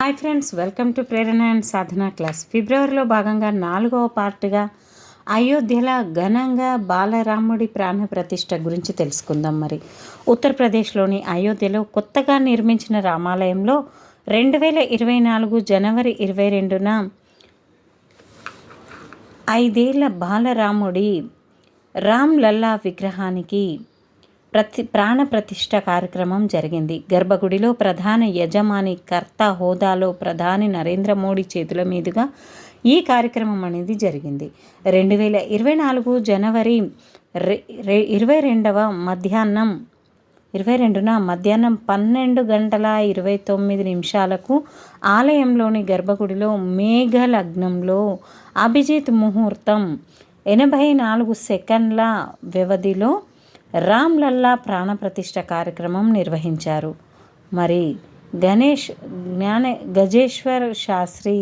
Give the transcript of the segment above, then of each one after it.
Hi friends, welcome to Prerana and Sadhana class. ఫిబ్రవరిలో భాగంగా 4వ పార్ట్గా అయోధ్యలో ఘనంగా బాలరాముడి ప్రాణ ప్రతిష్ఠ గురించి తెలుసుకుందాం. మరి ఉత్తరప్రదేశ్లోని అయోధ్యలో కొత్తగా నిర్మించిన రామాలయంలో 2024 జనవరి 22న 5 ఏళ్ల బాలరాముడి రామ్లల్లా విగ్రహానికి ప్రాణ ప్రతిష్ఠ కార్యక్రమం జరిగింది. గర్భగుడిలో ప్రధాన యజమాని కర్త హోదాలో ప్రధాని నరేంద్ర మోడీ చేతుల మీదుగా ఈ కార్యక్రమం అనేది జరిగింది. 2024 జనవరి 22న మధ్యాహ్నం 12:29 ఆలయంలోని గర్భగుడిలో మేఘలగ్నంలో అభిజిత్ ముహూర్తం 84 సెకండ్ల వ్యవధిలో రామ్లల్లా ప్రాణప్రతిష్ఠ కార్యక్రమం నిర్వహించారు. మరి గజేశ్వర్ శాస్త్రి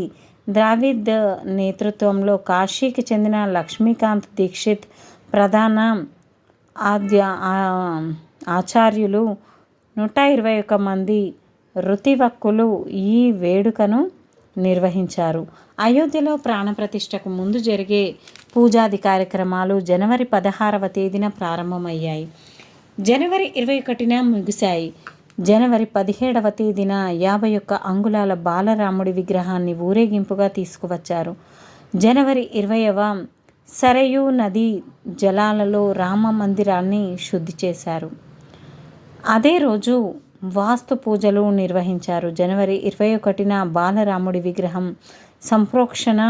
ద్రావిడ్ నేతృత్వంలో కాశీకి చెందిన లక్ష్మీకాంత్ దీక్షిత్ ప్రధాన ఆచార్యులు 121 మంది ఋతివక్కులు ఈ వేడుకను నిర్వహించారు. అయోధ్యలో ప్రాణప్రతిష్ఠకు ముందు జరిగే పూజాది కార్యక్రమాలు జనవరి 16వ తేదీన ప్రారంభమయ్యాయి. జనవరి 21న ముగిశాయి. జనవరి 17వ తేదీన 51 అంగుళాల బాలరాముడి విగ్రహాన్ని ఊరేగింపుగా తీసుకువచ్చారు. జనవరి 20వ సరయూ నది జలాలలో రామ మందిరాన్ని శుద్ధి చేశారు. అదే రోజు వాస్తు పూజలు నిర్వహించారు. జనవరి 21న బాలరాముడి విగ్రహం సంప్రోక్షణ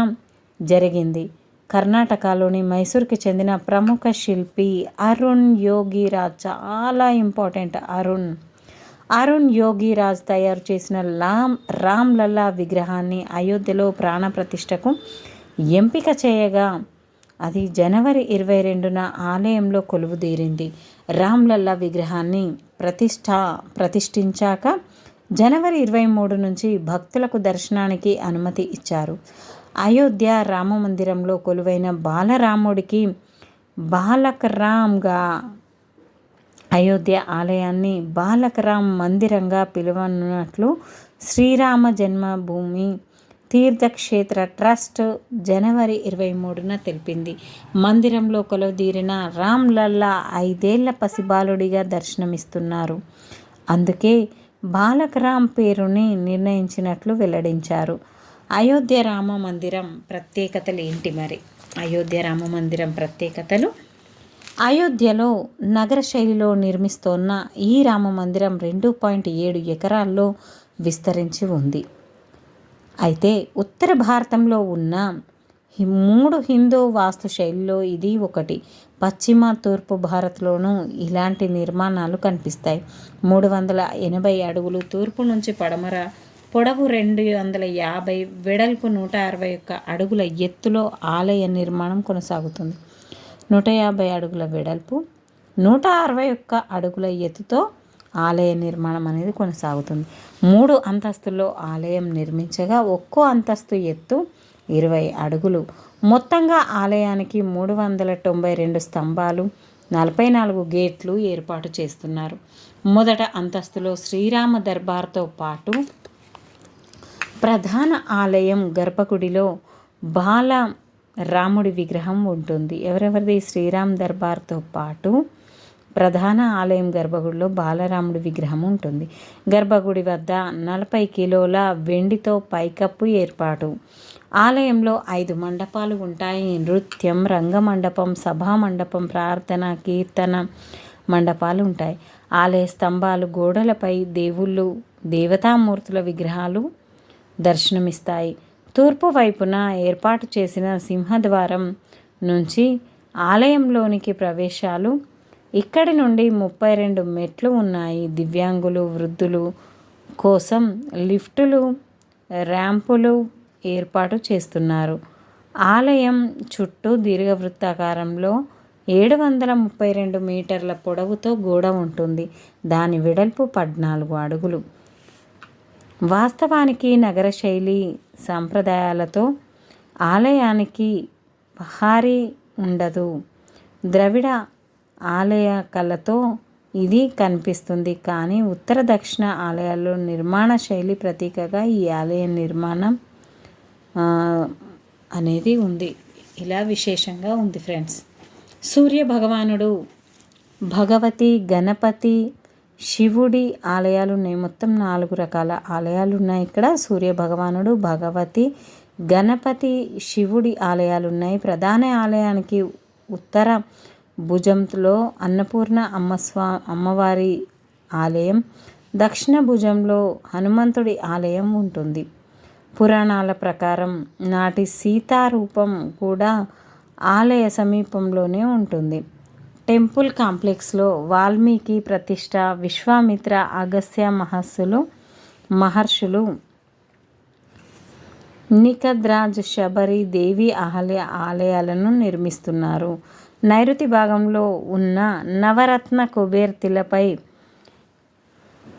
జరిగింది. కర్ణాటకలోని మైసూర్కి చెందిన ప్రముఖ శిల్పి అరుణ్ యోగిరాజ్, చాలా ఇంపార్టెంట్, అరుణ్ యోగిరాజ్ తయారు చేసిన రామ్లల్లా విగ్రహాన్ని అయోధ్యలో ప్రాణప్రతిష్ఠకు ఎంపిక చేయగా అది జనవరి 22న ఆలయంలో కొలువుదీరింది. రామ్లల్లా విగ్రహాన్ని ప్రతిష్ఠించాక జనవరి 23 నుంచి భక్తులకు దర్శనానికి అనుమతి ఇచ్చారు. అయోధ్య రామ మందిరంలో కొలువైన బాలరాముడికి బాలకరామ్గా అయోధ్య ఆలయాన్ని బాలకరామ్ మందిరంగా పిలువనున్నట్లు శ్రీరామ జన్మభూమి తీర్థక్షేత్ర ట్రస్ట్ జనవరి 23న తెలిపింది. మందిరంలో కొలువుదీరిన రామ్లల్లా 5 ఏళ్ల పసిబాలుడిగా దర్శనమిస్తున్నారు. అందుకే బాలకరామ్ పేరుని నిర్ణయించినట్లు వెల్లడించారు. అయోధ్య రామ మందిరం ప్రత్యేకతలు ఏంటి? మరి అయోధ్య రామ మందిరం ప్రత్యేకతలు: అయోధ్యలో నగర శైలిలో నిర్మిస్తోన్న ఈ రామ మందిరం 2.7 ఎకరాల్లో విస్తరించి ఉంది. అయితే ఉత్తర భారతంలో ఉన్న 3 హిందూ వాస్తు శైలిలో ఇది ఒకటి. పశ్చిమ తూర్పు భారత్లోనూ ఇలాంటి నిర్మాణాలు కనిపిస్తాయి. 380 అడుగులు తూర్పు నుంచి పడమర, పొడవు 250, వెడల్పు 161 అడుగుల ఎత్తులో ఆలయ నిర్మాణం కొనసాగుతుంది. 150 అడుగుల వెడల్పు, 161 అడుగుల ఎత్తుతో ఆలయ నిర్మాణం అనేది కొనసాగుతుంది. 3 అంతస్తుల్లో ఆలయం నిర్మించగా ఒక్కో అంతస్తు ఎత్తు 20 అడుగులు. మొత్తంగా ఆలయానికి 392 స్తంభాలు, 44 గేట్లు ఏర్పాటు చేస్తున్నారు. మొదట అంతస్తులో శ్రీరామ దర్బార్తో పాటు ప్రధాన ఆలయం గర్భగుడిలో బాలరాముడి విగ్రహం ఉంటుంది. ఎవరెవరిది? శ్రీరామ్ దర్బార్తో పాటు ప్రధాన ఆలయం గర్భగుడిలో బాలరాముడి విగ్రహం ఉంటుంది. గర్భగుడి వద్ద 40 కిలోల వెండితో పైకప్పు ఏర్పాటు. ఆలయంలో 5 మండపాలు ఉంటాయి. నృత్యం, రంగమండపం, సభా మండపం, ప్రార్థన, కీర్తన మండపాలు ఉంటాయి. ఆలయ స్తంభాలు, గోడలపై దేవుళ్ళు, దేవతామూర్తుల విగ్రహాలు దర్శనమిస్తాయి. తూర్పు వైపున ఏర్పాటు చేసిన సింహద్వారం నుంచి ఆలయంలోనికి ప్రవేశాలు. ఇక్కడి నుండి 32 మెట్లు ఉన్నాయి. దివ్యాంగులు, వృద్ధులు కోసం లిఫ్టులు, ర్యాంపులు ఏర్పాటు చేస్తున్నారు. ఆలయం చుట్టూ దీర్ఘవృత్తాకారంలో 732 మీటర్ల పొడవుతో గోడ ఉంటుంది. దాని వెడల్పు 14 అడుగులు. వాస్తవానికి నగర శైలి సంప్రదాయాలతో ఆలయానికి పహారీ ఉండదు. ద్రవిడ ఆలయ కళతో ఇది కనిపిస్తుంది. కానీ ఉత్తర దక్షిణ ఆలయాల్లో నిర్మాణ శైలి ప్రతీకగా ఈ ఆలయ నిర్మాణం అనేది ఉంది. ఇలా విశేషంగా ఉంది ఫ్రెండ్స్. సూర్య భగవానుడు, భగవతి, గణపతి, శివుడి ఆలయాలు ఉన్నాయి. మొత్తం 4 రకాల ఆలయాలు ఉన్నాయి ఇక్కడ. సూర్య భగవానుడు, భగవతి, గణపతి, శివుడి ఆలయాలు ఉన్నాయి. ప్రధాన ఆలయానికి ఉత్తర భుజంలో అన్నపూర్ణ అమ్మవారి ఆలయం, దక్షిణ భుజంలో హనుమంతుడి ఆలయం ఉంటుంది. పురాణాల ప్రకారం నాటి సీతారూపం కూడా ఆలయ సమీపంలోనే ఉంటుంది. టెంపుల్ కాంప్లెక్స్లో వాల్మీకి ప్రతిష్ట, విశ్వామిత్ర, అగస్త్య మహర్షులు, నిఖద్రాజ్, శబరి, దేవి ఆలయాలను నిర్మిస్తున్నారు. నైరుతి భాగంలో ఉన్న నవరత్న కుబేర్ తిలపై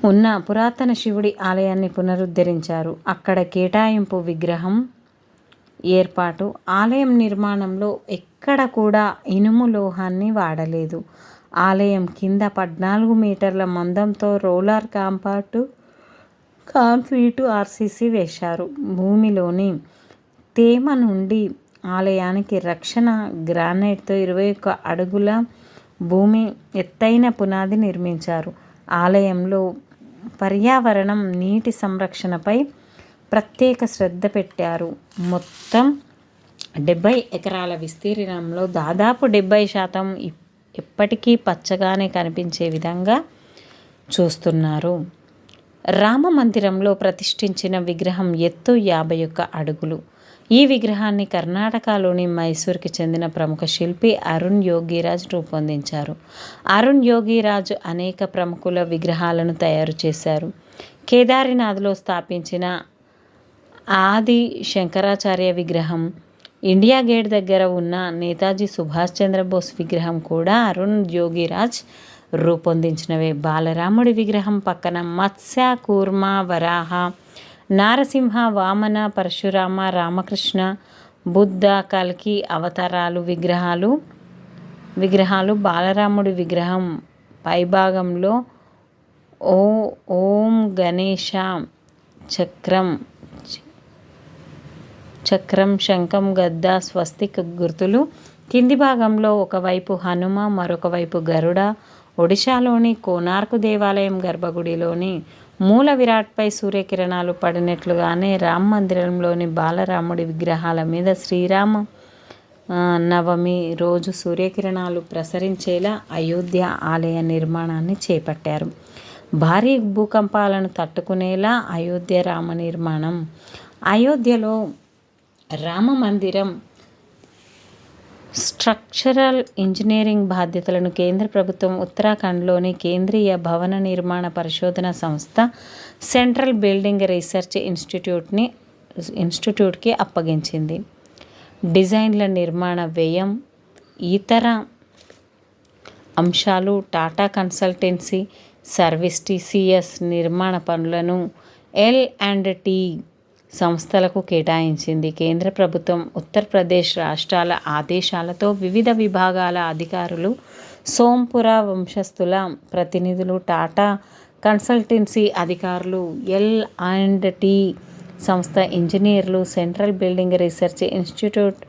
ఉన్న పురాతన శివుడి ఆలయాన్ని పునరుద్ధరించారు. అక్కడ కేటాయింపు విగ్రహం ఏర్పాటు. ఆలయం నిర్మాణంలో ఎక్కడ కూడా ఇనుము లోహాన్ని వాడలేదు. ఆలయం కింద 14 మీటర్ల మందంతో రోలర్ కాంక్రీటు ఆర్సీసీ వేశారు. భూమిలోని తేమ నుండి ఆలయానికి రక్షణ గ్రానైట్తో 21 అడుగుల భూమి ఎత్తైన పునాది నిర్మించారు. ఆలయంలో పర్యావరణం, నీటి సంరక్షణపై ప్రత్యేక శ్రద్ధ పెట్టారు. మొత్తం 70 ఎకరాల విస్తీర్ణంలో దాదాపు 70% ఎప్పటికీ పచ్చగానే కనిపించే విధంగా చూస్తున్నారు. రామ మందిరంలో ప్రతిష్ఠించిన విగ్రహం ఎత్తు 51 అడుగులు. ఈ విగ్రహాన్ని కర్ణాటకలోని మైసూర్కి చెందిన ప్రముఖ శిల్పి అరుణ్ యోగిరాజ్ రూపొందించారు. అరుణ్ యోగిరాజ్ అనేక ప్రముఖుల విగ్రహాలను తయారు చేశారు. కేదారినాథ్లో స్థాపించిన ఆది శంకరాచార్య విగ్రహం, ఇండియా గేట్ దగ్గర ఉన్న నేతాజీ సుభాష్ చంద్రబోస్ విగ్రహం కూడా అరుణ్ యోగిరాజ్ రూపొందించినవే. బాలరాముడి విగ్రహం పక్కన మత్స్య, కూర్మ, వరాహ, నారసింహ, వామన, పరశురామ, రామకృష్ణ, బుద్ధ, కల్కి అవతారాలు విగ్రహాలు. బాలరాముడి విగ్రహం పైభాగంలో ఓం గణేశ చక్రం, శంఖం, గద్ద, స్వస్తిక్ గుర్తులు. కింది భాగంలో ఒకవైపు హనుమ, మరొక వైపు గరుడ. ఒడిశాలోని కోనార్క్ దేవాలయం గర్భగుడిలోని మూల విరాట్పై సూర్యకిరణాలు పడినట్లుగానే రామ మందిరంలోని బాలరాముడి విగ్రహాల మీద శ్రీరామ నవమి రోజు సూర్యకిరణాలు ప్రసరించేలా అయోధ్య ఆలయ నిర్మాణాన్ని చేపట్టారు. భారీ భూకంపాలను తట్టుకునేలా అయోధ్య రామ నిర్మాణం. అయోధ్యలో రామ మందిరం స్ట్రక్చరల్ ఇంజనీరింగ్ బాధ్యతలను కేంద్ర ప్రభుత్వం ఉత్తరాఖండ్లోని కేంద్రీయ భవన నిర్మాణ పరిశోధన సంస్థ సెంట్రల్ బిల్డింగ్ రీసెర్చ్ ఇన్స్టిట్యూట్కి అప్పగించింది. డిజైన్ల నిర్మాణ వ్యయం, ఇతర అంశాలు టాటా కన్సల్టెన్సీ సర్వీస్ TCS నిర్మాణ పనులను L&T సంస్థలకు కేటాయించింది. కేంద్ర ప్రభుత్వం, ఉత్తరప్రదేశ్ రాష్ట్రాల ఆదేశాలతో వివిధ విభాగాల అధికారులు, సోంపుర వంశస్థుల ప్రతినిధులు, టాటా కన్సల్టెన్సీ అధికారులు, L&T సంస్థ ఇంజనీర్లు, సెంట్రల్ బిల్డింగ్ రీసెర్చ్ ఇన్స్టిట్యూట్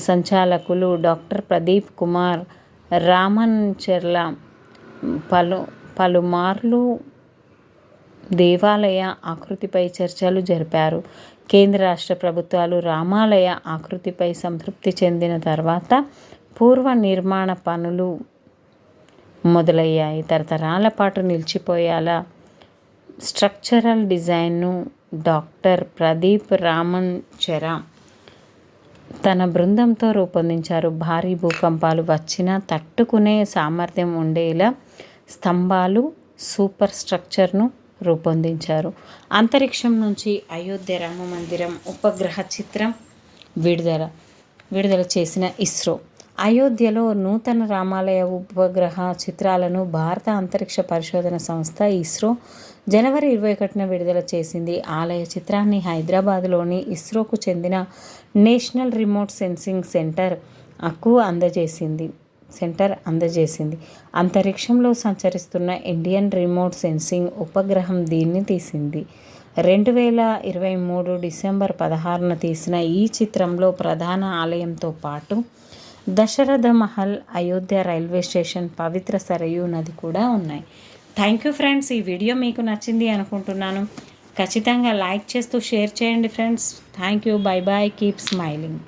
సంచాలకులు డాక్టర్ ప్రదీప్ కుమార్ రామన్చెర్ల పలుమార్లు దేవాలయ ఆకృతిపై చర్చలు జరిపారు. కేంద్ర రాష్ట్ర ప్రభుత్వాలు రామాలయ ఆకృతిపై సంతృప్తి చెందిన తర్వాత పూర్వ నిర్మాణ పనులు మొదలయ్యాయి. తరతరాల పాటు నిలిచిపోయేలా స్ట్రక్చరల్ డిజైన్ను డాక్టర్ ప్రదీప్ రామన్చెర తన బృందంతో రూపొందించారు. భారీ భూకంపాలు వచ్చినా తట్టుకునే సామర్థ్యం ఉండేలా స్తంభాలు, సూపర్ స్ట్రక్చర్ను రూపొందించారు. అంతరిక్షం నుంచి అయోధ్య రామ మందిరం ఉపగ్రహ చిత్రం విడుదల చేసిన ఇస్రో అయోధ్యలో నూతన రామాలయ ఉపగ్రహ చిత్రాలను భారత అంతరిక్ష పరిశోధన సంస్థ ఇస్రో జనవరి 21న విడుదల చేసింది. ఆలయ చిత్రాన్ని హైదరాబాద్లోని ఇస్రోకు చెందిన నేషనల్ రిమోట్ సెన్సింగ్ సెంటర్ అకు అందజేసింది. సెంటర్ అందజేసింది. అంతరిక్షంలో సంచరిస్తున్న ఇండియన్ రిమోట్ సెన్సింగ్ ఉపగ్రహం దీన్ని తీసింది. 2023 డిసెంబర్ 16న తీసిన ఈ చిత్రంలో ప్రధాన ఆలయంతో పాటు దశరథ మహల్, అయోధ్య రైల్వే స్టేషన్, పవిత్ర సరయూ నది కూడా ఉన్నాయి. Thank you friends. ఈ వీడియో మీకు నచ్చింది అనుకుంటున్నాను. ఖచ్చితంగా లైక్ చేస్తూ షేర్ చేయండి friends. Thank you. Bye bye. Keep smiling.